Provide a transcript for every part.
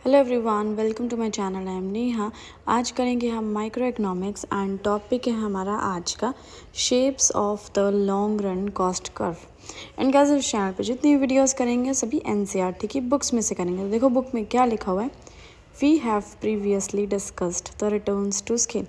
Hello everyone, welcome to my channel. I am Neha. आज करेंगे हम माइक्रो इकोनॉमिक्स एंड टॉपिक है हमारा आज का shapes of the long run cost curve. And guys, इस चैनल पे जितनी वीडियोस करेंगे सभी एनसीईआरटी की बुक्स में से करेंगे। तो देखो बुक में क्या लिखा हुआ है, we have previously discussed the returns to scale.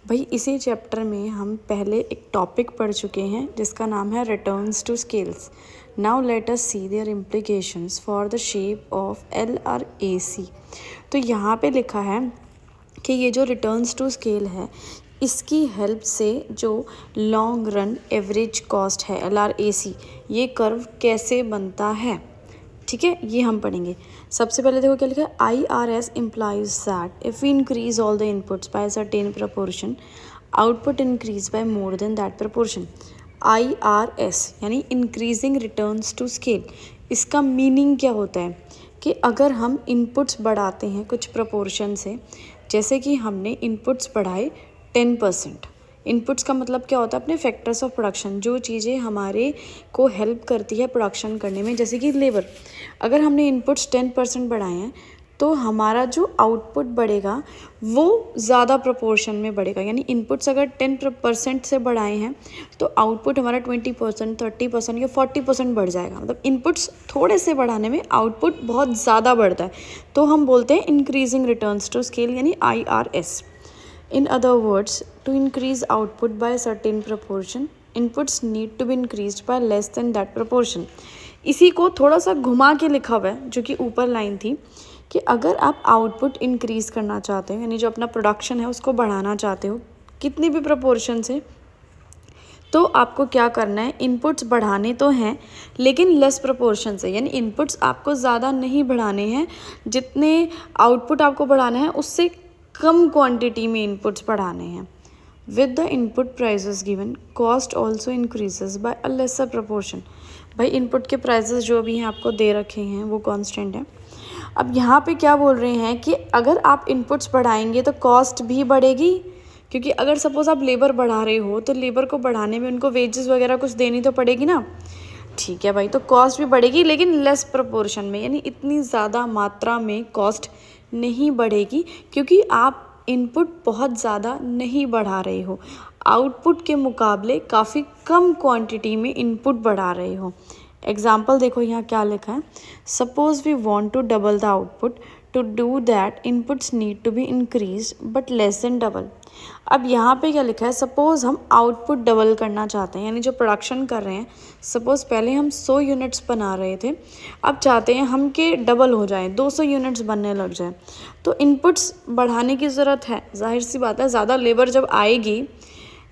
भाई इसी चैप्टर में हम पहले एक टॉपिक पढ़ चुके हैं जिसका नाम है returns to scales. Now let us see their implications for the shape of LRAC। तो यहाँ पे लिखा है कि ये जो रिटर्न्स टू स्केल है इसकी हेल्प से जो लॉन्ग रन एवरेज कॉस्ट है LRAC, ये कर्व कैसे बनता है। ठीक है, ये हम पढ़ेंगे। सबसे पहले देखो क्या लिखा है, IRS implies that if we increase all the inputs by a certain proportion, output increase by more than that proportion। IRS यानी इंक्रीजिंग रिटर्न्स टू स्केल। इसका मीनिंग क्या होता है कि अगर हम इनपुट्स बढ़ाते हैं कुछ प्रोपोर्शन से, जैसे कि हमने इनपुट्स बढ़ाए 10%। इनपुट्स का मतलब क्या होता है, अपने फैक्टर्स ऑफ प्रोडक्शन, जो चीज़ें हमारे को हेल्प करती है प्रोडक्शन करने में, जैसे कि लेबर। अगर हमने इनपुट्स 10% बढ़ाए हैं तो हमारा जो आउटपुट बढ़ेगा वो ज़्यादा प्रोपोर्शन में बढ़ेगा। यानी इनपुट्स अगर 10% से बढ़ाए हैं तो आउटपुट हमारा 20%, 30% या 40% बढ़ जाएगा। मतलब इनपुट्स थोड़े से बढ़ाने में आउटपुट बहुत ज़्यादा बढ़ता है, तो हम बोलते हैं इंक्रीजिंग रिटर्न्स टू स्केल यानी IRS। In other words, to increase output by a certain proportion, inputs need to be increased by less than that proportion। इसी को थोड़ा सा घुमा के लिखा हुआ है, जो कि ऊपर लाइन थी कि अगर आप आउटपुट इंक्रीज़ करना चाहते हो, यानी जो अपना प्रोडक्शन है उसको बढ़ाना चाहते हो कितनी भी प्रोपोर्शन से, तो आपको क्या करना है, इनपुट्स बढ़ाने तो हैं लेकिन लेस प्रोपोर्शन से। यानी इनपुट्स आपको ज़्यादा नहीं बढ़ाने हैं, जितने आउटपुट आपको बढ़ाना है उससे कम क्वांटिटी में इनपुट्स बढ़ाने हैं। With the input prices given, cost also increases by a lesser proportion. भाई इनपुट के प्राइसेस जो भी हैं आपको दे रखे हैं वो कांस्टेंट है। अब यहाँ पे क्या बोल रहे हैं कि अगर आप इनपुट्स बढ़ाएंगे तो कॉस्ट भी बढ़ेगी, क्योंकि अगर सपोज आप लेबर बढ़ा रहे हो तो लेबर को बढ़ाने में उनको वेजेस वगैरह कुछ देनी तो पड़ेगी ना। ठीक है भाई, तो कॉस्ट भी बढ़ेगी लेकिन लेस प्रोपोर्शन में, यानी इतनी ज़्यादा मात्रा में कॉस्ट नहीं बढ़ेगी, क्योंकि आप इनपुट बहुत ज़्यादा नहीं बढ़ा रहे हो, आउटपुट के मुकाबले काफ़ी कम क्वांटिटी में इनपुट बढ़ा रहे हो। एग्जाम्पल देखो यहाँ क्या लिखा है, suppose we want to double the output, to do that inputs need to be increase but less than double. अब यहाँ पे क्या लिखा है, सपोज हम आउटपुट डबल करना चाहते हैं, यानी जो प्रोडक्शन कर रहे हैं, सपोज पहले हम 100 यूनिट्स बना रहे थे, अब चाहते हैं हम के डबल हो जाए, 200 यूनिट्स बनने लग जाए, तो इनपुट्स बढ़ाने की ज़रूरत है। जाहिर सी बात है, ज़्यादा लेबर जब आएगी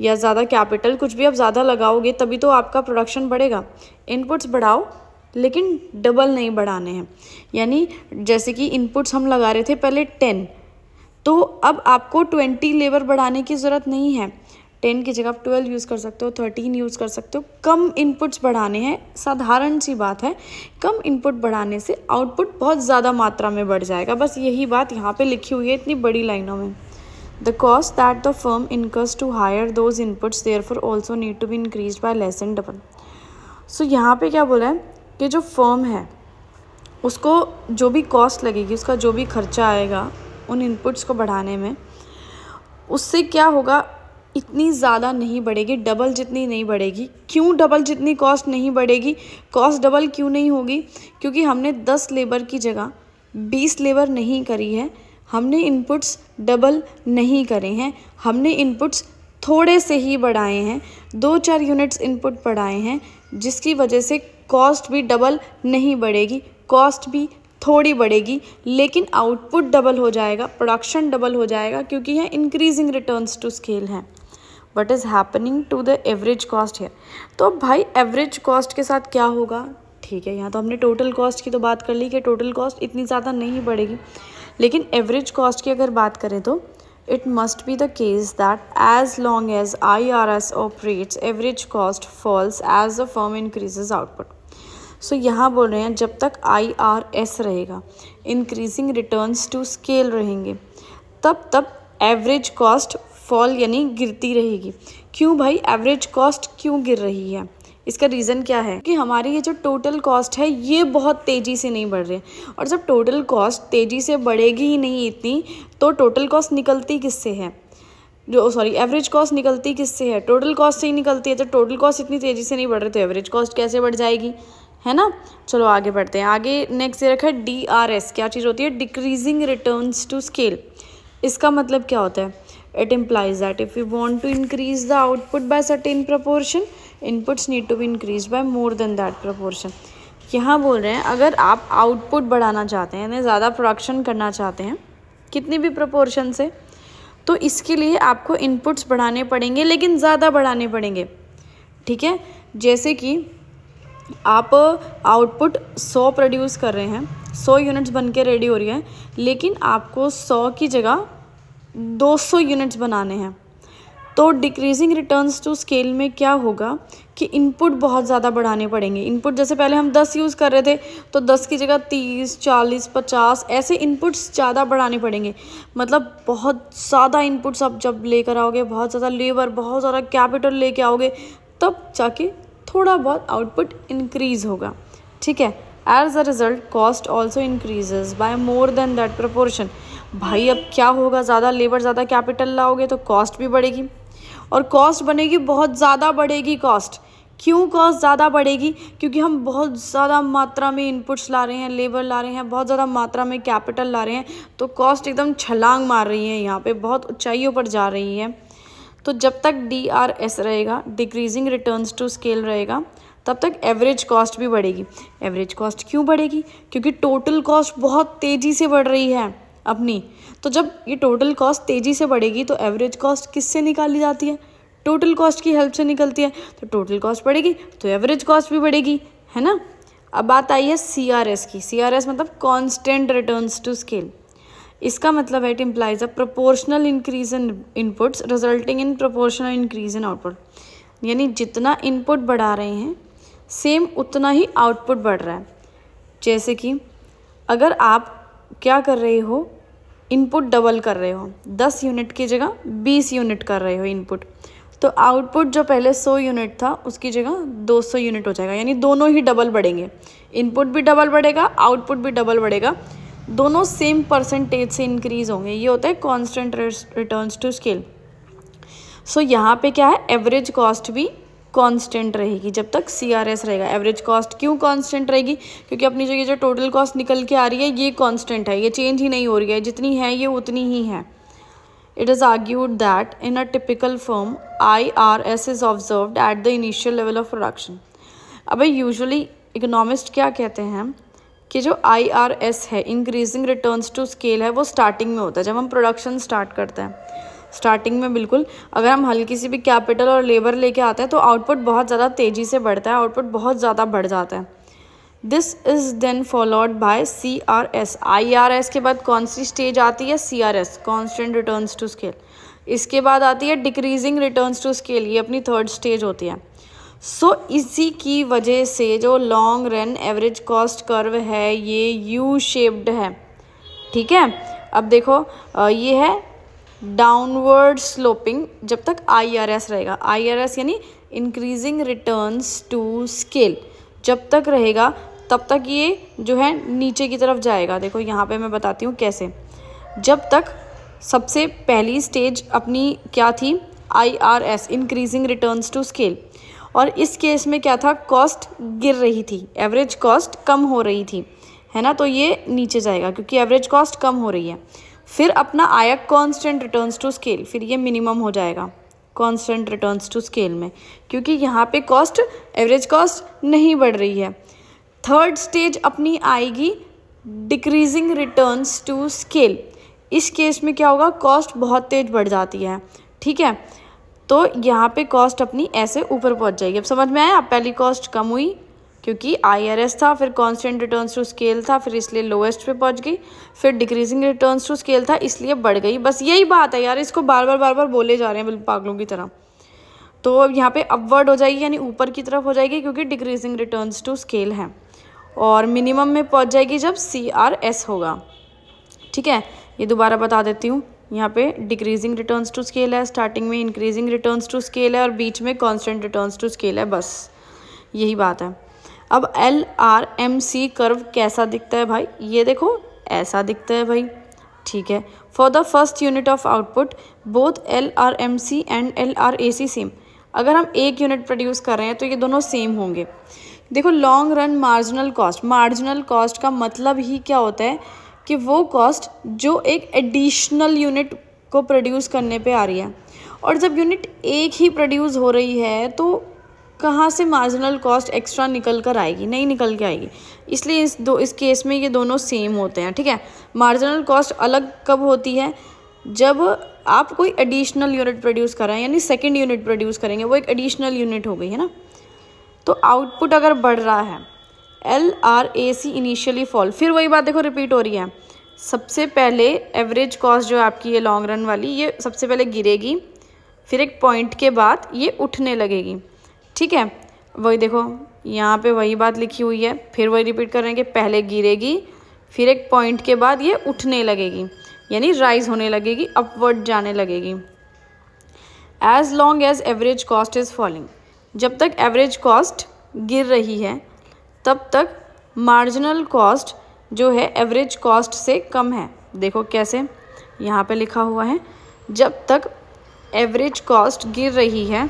या ज़्यादा कैपिटल कुछ भी आप ज़्यादा लगाओगे तभी तो आपका प्रोडक्शन बढ़ेगा। इनपुट्स बढ़ाओ लेकिन डबल नहीं बढ़ाने हैं। यानी जैसे कि इनपुट्स हम लगा रहे थे पहले 10, तो अब आपको 20 लेबर बढ़ाने की ज़रूरत नहीं है। 10 की जगह आप 12 यूज़ कर सकते हो, 13 यूज़ कर सकते हो। कम इनपुट्स बढ़ाने हैं, साधारण सी बात है। कम इनपुट बढ़ाने से आउटपुट बहुत ज़्यादा मात्रा में बढ़ जाएगा। बस यही बात यहाँ पे लिखी हुई है इतनी बड़ी लाइनों में। The cost that the firm incurs to hire those inputs therefore also need to be increased by less than double. So यहाँ पे क्या बोला है कि जो फर्म है उसको जो भी कॉस्ट लगेगी, उसका जो भी खर्चा आएगा उन इनपुट्स को बढ़ाने में, उससे क्या होगा, इतनी ज़्यादा नहीं बढ़ेगी, डबल जितनी नहीं बढ़ेगी। क्यों डबल जितनी कॉस्ट नहीं बढ़ेगी, कॉस्ट डबल क्यों नहीं होगी, क्योंकि हमने 10 लेबर की जगह 20 लेबर नहीं करी है, हमने इनपुट्स डबल नहीं करे हैं, हमने इनपुट्स थोड़े से ही बढ़ाए हैं, 2-4 यूनिट्स इनपुट बढ़ाए हैं, जिसकी वजह से कॉस्ट भी डबल नहीं बढ़ेगी, कॉस्ट भी थोड़ी बढ़ेगी, लेकिन आउटपुट डबल हो जाएगा, प्रोडक्शन डबल हो जाएगा, क्योंकि यह इंक्रीजिंग रिटर्न्स टू स्केल है। What is happening to the average cost है। तो भाई एवरेज कॉस्ट के साथ क्या होगा, ठीक है, यहाँ तो हमने टोटल कॉस्ट की तो बात कर ली कि टोटल कॉस्ट इतनी ज़्यादा नहीं बढ़ेगी, लेकिन एवरेज कॉस्ट की अगर बात करें तो it must be the case that as long as IRS operates, average cost falls as the firm increases output। सो यहाँ बोल रहे हैं जब तक IRS रहेगा, इंक्रीजिंग रिटर्न्स टू स्केल रहेंगे, तब एवरेज कॉस्ट फॉल यानी गिरती रहेगी। क्यों भाई, एवरेज कॉस्ट क्यों गिर रही है, इसका रीज़न क्या है कि हमारी ये जो टोटल कॉस्ट है ये बहुत तेज़ी से नहीं बढ़ रही है, और जब टोटल कॉस्ट तेज़ी से बढ़ेगी ही नहीं इतनी तो टोटल कॉस्ट निकलती किससे है, एवरेज कॉस्ट निकलती किससे है, टोटल कॉस्ट से ही निकलती है। तो टोटल कॉस्ट इतनी तेज़ी से नहीं बढ़ रही तो एवरेज कॉस्ट कैसे बढ़ जाएगी, है ना। चलो आगे बढ़ते हैं। आगे नेक्स्ट ये रखा है DRS। क्या चीज़ होती है, डिक्रीजिंग रिटर्न्स टू स्केल। इसका मतलब क्या होता है, it implies that if you want to increase the output by certain proportion, inputs need to be increase by more than that proportion. यहाँ बोल रहे हैं अगर आप आउटपुट बढ़ाना चाहते हैं, यानी ज़्यादा प्रोडक्शन करना चाहते हैं कितनी भी प्रपोर्शन से, तो इसके लिए आपको इनपुट्स बढ़ाने पड़ेंगे, लेकिन ज़्यादा बढ़ाने पड़ेंगे। ठीक है, जैसे कि आप आउटपुट 100 प्रोड्यूस कर रहे हैं, 100 यूनिट्स बन के रेडी हो रही है, लेकिन आपको 100 की जगह 200 यूनिट्स बनाने हैं। तो डिक्रीजिंग रिटर्न्स टू स्केल में क्या होगा कि इनपुट बहुत ज़्यादा बढ़ाने पड़ेंगे। इनपुट जैसे पहले हम 10 यूज़ कर रहे थे तो 10 की जगह 30, 40, 50 ऐसे इनपुट्स ज़्यादा बढ़ाने पड़ेंगे। मतलब बहुत ज़्यादा इनपुट्स आप जब लेकर आओगे, बहुत ज़्यादा लेबर, बहुत ज़्यादा कैपिटल लेके आओगे, तब जाके थोड़ा बहुत आउटपुट इंक्रीज़ होगा। ठीक है, as a result cost also increases by more than that proportion. भाई अब क्या होगा, ज़्यादा लेबर, ज़्यादा कैपिटल लाओगे तो कॉस्ट भी बढ़ेगी, और कॉस्ट बनेगी बहुत ज़्यादा बढ़ेगी कॉस्ट। क्यों कॉस्ट ज़्यादा बढ़ेगी, क्योंकि हम बहुत ज़्यादा मात्रा में इनपुट्स ला रहे हैं, लेबर ला रहे हैं, बहुत ज़्यादा मात्रा में कैपिटल ला रहे हैं, तो कॉस्ट एकदम छलांग मार रही है, यहाँ पे बहुत ऊंचाइयों पर जा रही है। तो जब तक DRS रहेगा, डिक्रीजिंग रिटर्न्स टू स्केल रहेगा, तब तक एवरेज कॉस्ट भी बढ़ेगी। एवरेज कॉस्ट क्यों बढ़ेगी, क्योंकि टोटल कॉस्ट बहुत तेज़ी से बढ़ रही है अपनी। तो जब ये टोटल कॉस्ट तेज़ी से बढ़ेगी तो एवरेज कॉस्ट किससे निकाली जाती है, टोटल कॉस्ट की हेल्प से निकलती है। तो टोटल कॉस्ट बढ़ेगी तो एवरेज कॉस्ट भी बढ़ेगी, है ना। अब बात आई है CRS की। CRS मतलब कांस्टेंट रिटर्न्स टू स्केल। इसका मतलब है it implies a proportional increase in inputs resulting in proportional increase in output. यानी जितना इनपुट बढ़ा रहे हैं सेम उतना ही आउटपुट बढ़ रहा है। जैसे कि अगर आप क्या कर रहे हो, इनपुट डबल कर रहे हो, 10 यूनिट की जगह 20 यूनिट कर रहे हो इनपुट, तो आउटपुट जो पहले 100 यूनिट था उसकी जगह 200 यूनिट हो जाएगा। यानी दोनों ही डबल बढ़ेंगे, इनपुट भी डबल बढ़ेगा, आउटपुट भी डबल बढ़ेगा, दोनों सेम परसेंटेज से इंक्रीज होंगे। ये होता है कांस्टेंट रिटर्न्स टू स्केल। सो यहाँ पे क्या है, एवरेज कॉस्ट भी कांस्टेंट रहेगी जब तक CRS रहेगा। एवरेज कॉस्ट क्यों कांस्टेंट रहेगी, क्योंकि अपनी जो ये जो टोटल कॉस्ट निकल के आ रही है ये कांस्टेंट है, ये चेंज ही नहीं हो रही है, जितनी है ये उतनी ही है। It is argued that in a typical firm IRS is observed at the initial level of production. अब यूजुअली इकोनॉमिस्ट क्या कहते हैं कि जो IRS है, इंक्रीजिंग रिटर्न्स टू स्केल है, वो स्टार्टिंग में होता है, जब हम प्रोडक्शन स्टार्ट करते हैं। स्टार्टिंग में बिल्कुल अगर हम हल्की सी भी कैपिटल और लेबर लेके आते हैं तो आउटपुट बहुत ज़्यादा तेज़ी से बढ़ता है, आउटपुट बहुत ज़्यादा बढ़ जाता है। This is then followed by CRS। IRS के बाद कौन सी स्टेज आती है, CRS, constant returns to scale. इसके बाद आती है डिक्रीजिंग रिटर्न्स टू स्केल, ये अपनी थर्ड स्टेज होती है। सो इसी की वजह से जो long run average cost curve है ये U शेप्ड है। ठीक है, अब देखो ये है डाउनवर्ड स्लोपिंग जब तक IRS रहेगा। IRS यानी इंक्रीजिंग रिटर्न्स टू स्केल जब तक रहेगा तब तक ये जो है नीचे की तरफ जाएगा। देखो यहाँ पे मैं बताती हूँ कैसे। जब तक सबसे पहली स्टेज अपनी क्या थी, IRS, increasing returns to scale, और इस केस में क्या था, कॉस्ट गिर रही थी, एवरेज कॉस्ट कम हो रही थी, है ना। तो ये नीचे जाएगा क्योंकि एवरेज कॉस्ट कम हो रही है। फिर अपना आया कांस्टेंट रिटर्न्स टू स्केल, फिर ये मिनिमम हो जाएगा कांस्टेंट रिटर्न्स टू स्केल में, क्योंकि यहाँ पे कॉस्ट, एवरेज कॉस्ट नहीं बढ़ रही है। थर्ड स्टेज अपनी आएगी डिक्रीजिंग रिटर्न्स टू स्केल। इस केस में क्या होगा, कॉस्ट बहुत तेज बढ़ जाती है। ठीक है, तो यहाँ पे कॉस्ट अपनी ऐसे ऊपर पहुँच जाएगी। अब समझ में आया, पहली कॉस्ट कम हुई क्योंकि IRS था, फिर कांस्टेंट रिटर्न्स टू स्केल था, फिर इसलिए लोएस्ट पे पहुंच गई, फिर डिक्रीजिंग रिटर्न्स टू स्केल था इसलिए बढ़ गई। बस यही बात है यार, इसको बार बार बोले जा रहे हैं बिल्कुल पागलों की तरह। तो यहाँ पे अपवर्ड हो जाएगी यानी ऊपर की तरफ हो जाएगी क्योंकि डिक्रीजिंग रिटर्न्स टू स्केल है, और मिनिमम में पहुँच जाएगी जब CRS होगा। ठीक है, ये दोबारा बता देती हूँ। यहाँ पे डिक्रीजिंग रिटर्न्स टू स्केल है, स्टार्टिंग में इंक्रीजिंग रिटर्न्स टू स्केल है, और बीच में कांस्टेंट रिटर्न्स टू स्केल है। बस यही बात है। अब LRMC कर्व कैसा दिखता है भाई, ये देखो ऐसा दिखता है भाई, ठीक है। For the first unit of output both LRMC and LRAC same. अगर हम एक यूनिट प्रोड्यूस कर रहे हैं तो ये दोनों सेम होंगे। देखो लॉन्ग रन मार्जिनल कॉस्ट का मतलब ही क्या होता है कि वो कॉस्ट जो एक एडिशनल यूनिट को प्रोड्यूस करने पे आ रही है, और जब यूनिट एक ही प्रोड्यूस हो रही है तो कहाँ से मार्जिनल कॉस्ट एक्स्ट्रा निकल कर आएगी, नहीं निकल के आएगी। इसलिए इस केस में ये दोनों सेम होते हैं, ठीक है। मार्जिनल कॉस्ट अलग कब होती है, जब आप कोई एडिशनल यूनिट प्रोड्यूस कर रहे हैं, यानी सेकंड यूनिट प्रोड्यूस करेंगे, वो एक एडिशनल यूनिट हो गई है ना। तो आउटपुट अगर बढ़ रहा है, LRAC इनिशियली फॉल, फिर वही बात देखो रिपीट हो रही है। सबसे पहले एवरेज कॉस्ट जो आपकी है लॉन्ग रन वाली, ये सबसे पहले गिरेगी, फिर एक पॉइंट के बाद ये उठने लगेगी, ठीक है। वही देखो यहाँ पे वही बात लिखी हुई है, फिर वही रिपीट कर रहे हैं कि पहले गिरेगी, फिर एक पॉइंट के बाद ये उठने लगेगी, यानी राइज होने लगेगी, अपवर्ड जाने लगेगी। As long as average cost is falling, जब तक एवरेज कॉस्ट गिर रही है तब तक मार्जिनल कॉस्ट जो है एवरेज कॉस्ट से कम है। देखो कैसे, यहाँ पे लिखा हुआ है, जब तक एवरेज कॉस्ट गिर रही है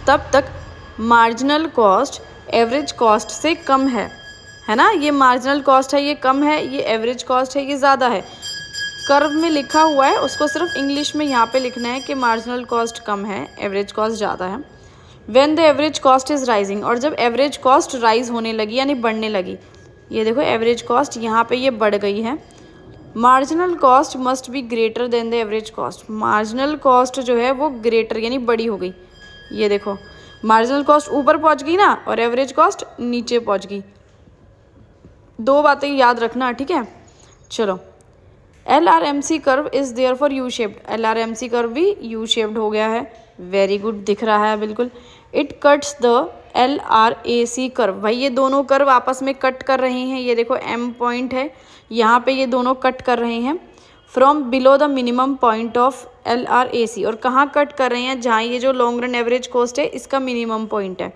तब तक मार्जिनल कॉस्ट एवरेज कॉस्ट से कम है ना। ये मार्जिनल कॉस्ट है, ये कम है, ये एवरेज कॉस्ट है, ये ज़्यादा है। कर्व में लिखा हुआ है, उसको सिर्फ इंग्लिश में यहाँ पे लिखना है कि मार्जिनल कॉस्ट कम है, एवरेज कॉस्ट ज़्यादा है। When the average cost is rising, और जब एवरेज कॉस्ट राइज होने लगी यानी बढ़ने लगी, ये देखो एवरेज कॉस्ट यहाँ पे ये बढ़ गई है। Marginal cost must be greater than the average cost, marginal cost जो है वो ग्रेटर यानी बड़ी हो गई। ये देखो मार्जिनल कॉस्ट ऊपर पहुँच गई ना, और एवरेज कॉस्ट नीचे पहुँच गई। दो बातें याद रखना, ठीक है। चलो, LRMC curve is there for U shaped, LRMC curve भी यू शेप्ड हो गया है, वेरी गुड, दिख रहा है बिल्कुल। It cuts the LRAC curve, भाई ये दोनों कर्व आपस में कट कर रहे हैं, ये देखो M पॉइंट है, यहाँ पे ये दोनों कट कर रहे हैं from below the minimum point of LRAC। और कहाँ कट कर रहे हैं, जहाँ ये जो लॉन्ग रन एवरेज कॉस्ट है इसका मिनिमम पॉइंट है,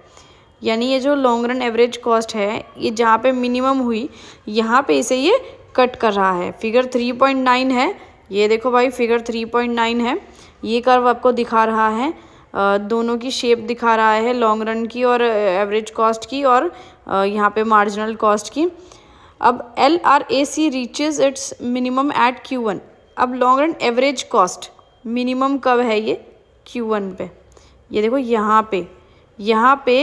यानी ये जो लॉन्ग रन एवरेज कॉस्ट है ये जहाँ पे मिनिमम हुई यहाँ पे इसे ये कट कर रहा है। फिगर 3.9 है, ये देखो भाई फिगर 3.9 है, ये कर्व आपको दिखा रहा है, दोनों की शेप दिखा रहा है, लॉन्ग रन की और एवरेज कॉस्ट की, और यहाँ पे मार्जिनल कॉस्ट की। अब LRAC reaches its minimum at Q1, अब long run average cost minimum कब है, ये Q1 पे, ये देखो यहाँ पे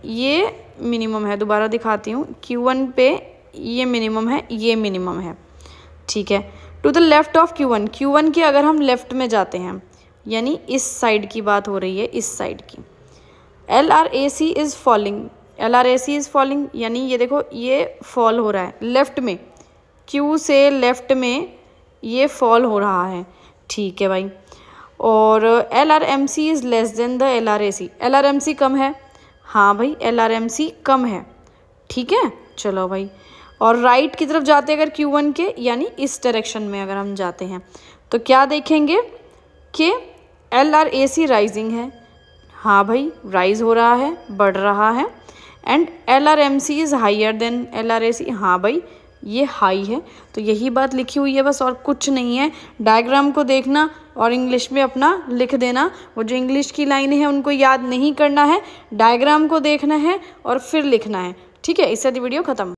ये मिनिमम है, दोबारा दिखाती हूँ, Q1 पे ये मिनिमम है, ये मिनिमम है, ठीक है। To the left of Q1 के अगर हम लेफ्ट में जाते हैं, यानी इस साइड की बात हो रही है, इस साइड की, LRAC इज़ फॉलिंग, यानी ये देखो ये फॉल हो रहा है लेफ्ट में, Q से लेफ्ट में ये फॉल हो रहा है, ठीक है भाई। और LRMC is less than the LRAC, LRMC कम है, हाँ भाई LRMC कम है, ठीक है। चलो भाई, और राइट की तरफ जाते हैं अगर Q1 के, यानी इस डायरेक्शन में अगर हम जाते हैं तो क्या देखेंगे कि LRAC राइजिंग है, हाँ भाई राइज हो रहा है, बढ़ रहा है। And LRMC is higher than LRAC, हाँ भाई ये हाई है। तो यही बात लिखी हुई है बस, और कुछ नहीं है। डायग्राम को देखना और इंग्लिश में अपना लिख देना, वो जो इंग्लिश की लाइनें हैं उनको याद नहीं करना है, डायग्राम को देखना है और फिर लिखना है, ठीक है। इससे वीडियो ख़त्म।